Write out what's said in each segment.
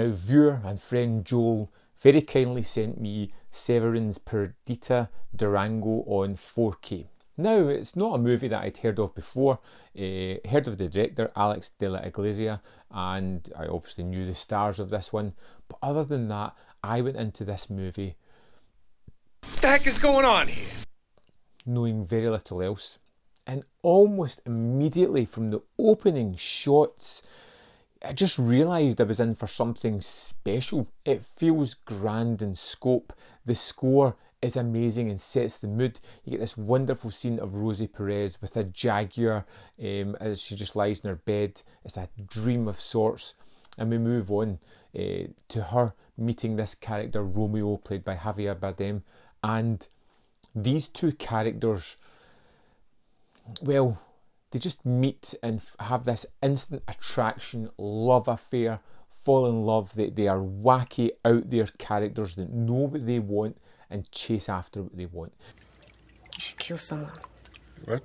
Now, viewer and friend Joel very kindly sent me Severin's Perdita Durango on 4K. Now, it's not a movie that I'd heard of before. Heard of the director, Alex de la Iglesia, and I obviously knew the stars of this one. But other than that, I went into this movie... What the heck is going on here? ...knowing very little else. And almost immediately from the opening shots, I just realised I was in for something special. It feels grand in scope. The score is amazing and sets the mood. You get this wonderful scene of Rosie Perez with a jaguar as she just lies in her bed. It's a dream of sorts. And we move on to her meeting this character, Romeo, played by Javier Bardem. And these two characters, well, they just meet and have this instant attraction, love affair, fall in love. They are wacky, out there characters that know what they want and chase after what they want. You should kill someone. What?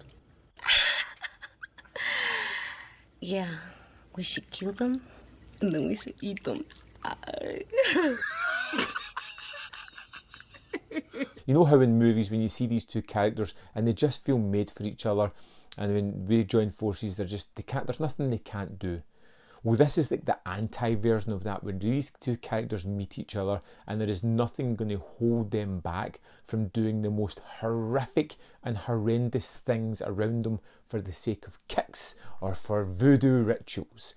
Yeah, we should kill them and then we should eat them. You know how in movies when you see these two characters and they just feel made for each other, and when they join forces there's nothing they can't do. Well, this is like the anti-version of that, when these two characters meet each other and there is nothing going to hold them back from doing the most horrific and horrendous things around them for the sake of kicks or for voodoo rituals.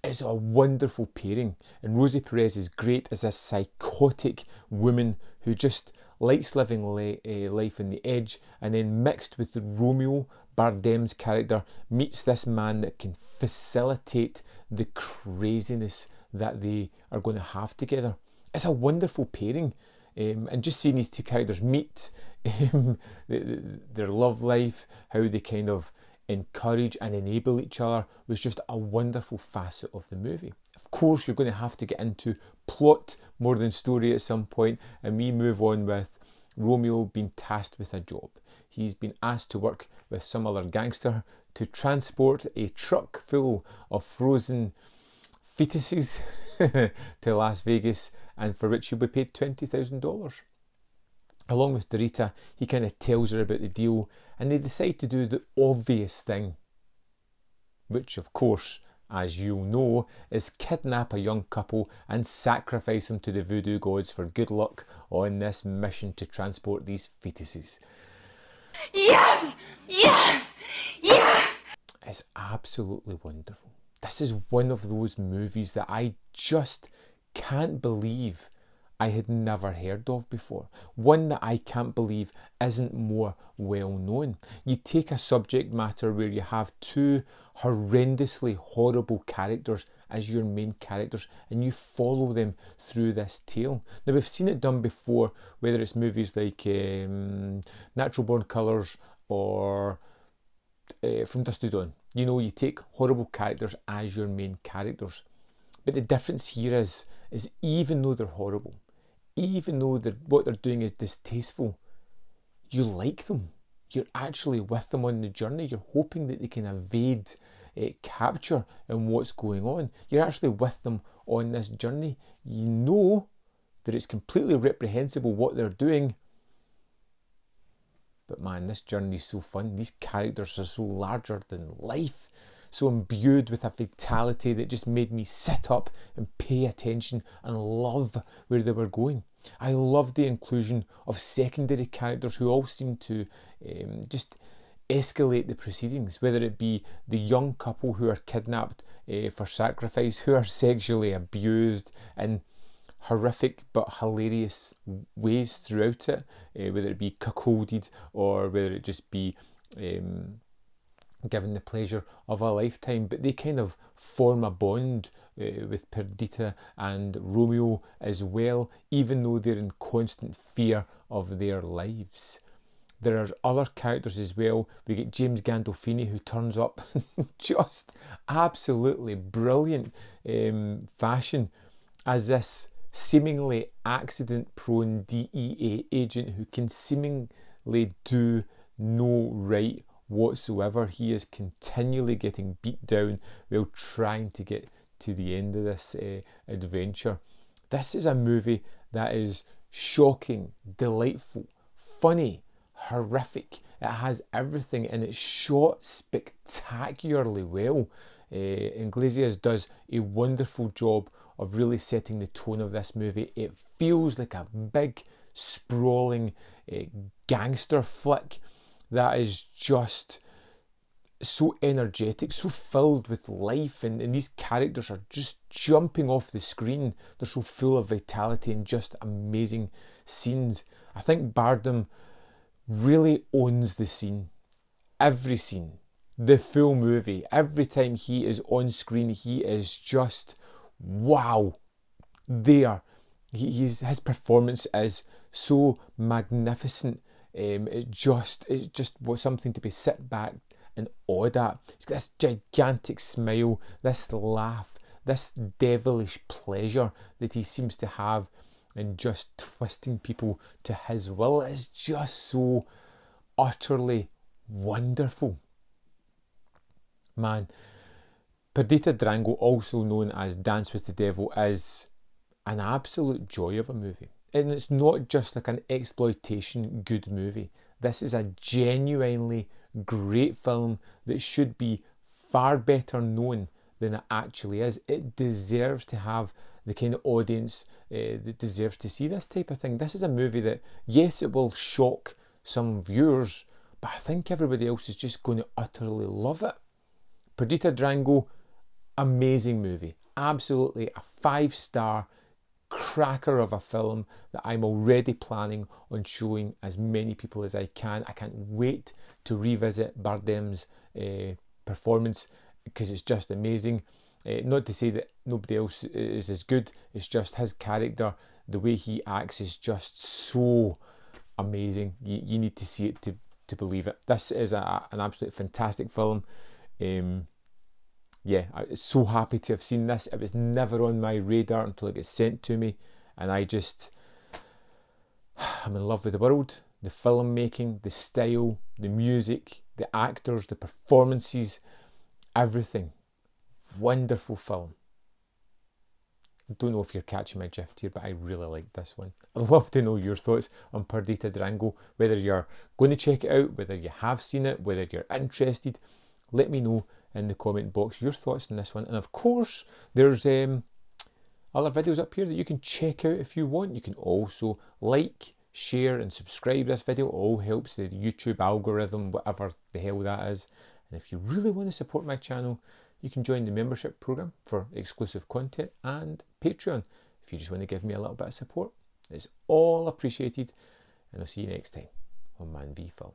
It's a wonderful pairing, and Rosie Perez is great as this psychotic woman who just likes living life on the edge, and then mixed with Romeo, Bardem's character meets this man that can facilitate the craziness that they are going to have together. It's a wonderful pairing, and just seeing these two characters meet, their love life, how they kind of encourage and enable each other, was just a wonderful facet of the movie. Of course, you're going to have to get into plot more than story at some point, and we move on with Romeo being tasked with a job. He's been asked to work with some other gangster to transport a truck full of frozen fetuses to Las Vegas, and for which he'll be paid $20,000. Along with Perdita, he kind of tells her about the deal, and they decide to do the obvious thing, which of course, as you'll know, is kidnap a young couple and sacrifice them to the voodoo gods for good luck on this mission to transport these fetuses. Yes! Yes! Yes! It's absolutely wonderful. This is one of those movies that I just can't believe I had never heard of before. One that I can't believe isn't more well known. You take a subject matter where you have two horrendously horrible characters as your main characters, and you follow them through this tale. Now, we've seen it done before, whether it's movies like Natural Born Colours or From Dusk to Dawn. You know, you take horrible characters as your main characters. But the difference here is even though they're horrible, even though what they're doing is distasteful, you like them. You're actually with them on the journey. You're hoping that they can evade capture in what's going on. You're actually with them on this journey. You know that it's completely reprehensible what they're doing, but man, this journey is so fun. These characters are so larger than life, so imbued with a vitality that just made me sit up and pay attention and love where they were going. I loved the inclusion of secondary characters who all seem to just escalate the proceedings, whether it be the young couple who are kidnapped for sacrifice, who are sexually abused in horrific but hilarious ways throughout it, whether it be cuckolded or whether it just be given the pleasure of a lifetime. But they kind of form a bond with Perdita and Romeo as well, even though they're in constant fear of their lives. There are other characters as well. We get James Gandolfini, who turns up just absolutely brilliant fashion as this seemingly accident-prone DEA agent who can seemingly do no right whatsoever. He is continually getting beat down while trying to get to the end of this adventure. This is a movie that is shocking, delightful, funny, horrific. It has everything, and it's shot spectacularly well. Iglesias does a wonderful job of really setting the tone of this movie. It feels like a big, sprawling gangster flick that is just so energetic, so filled with life, and these characters are just jumping off the screen. They're so full of vitality and just amazing scenes. I think Bardem really owns the scene. Every scene, the full movie, every time he is on screen, he is just wow. There, his performance is so magnificent. It just was something to be sit back and awed at. He's got this gigantic smile, this laugh, this devilish pleasure that he seems to have in just twisting people to his will. It's just so utterly wonderful. Man, Perdita Durango, also known as Dance with the Devil, is an absolute joy of a movie. And it's not just like an exploitation good movie. This is a genuinely great film that should be far better known than it actually is. It deserves to have the kind of audience that deserves to see this type of thing. This is a movie that, yes, it will shock some viewers, but I think everybody else is just going to utterly love it. Perdita Durango, amazing movie. Absolutely a 5-star cracker of a film that I'm already planning on showing as many people as I can. I can't wait to revisit Bardem's performance because it's just amazing. Not to say that nobody else is as good, it's just his character, the way he acts is just so amazing. You need to see it to believe it. This is an absolutely fantastic film. Yeah, I'm so happy to have seen this. It was never on my radar until it got sent to me, and I'm in love with the world, the filmmaking, the style, the music, the actors, the performances, everything. Wonderful film. I don't know if you're catching my drift here, but I really like this one. I'd love to know your thoughts on Perdita Durango, whether you're going to check it out, whether you have seen it, whether you're interested. Let me know in the comment box your thoughts on this one. And of course, there's other videos up here that you can check out if you want. You can also like, share and subscribe this video. It all helps the YouTube algorithm, whatever the hell that is. And if you really want to support my channel, you can join the membership program for exclusive content and Patreon if you just want to give me a little bit of support. It's all appreciated, and I'll see you next time on Man v Film.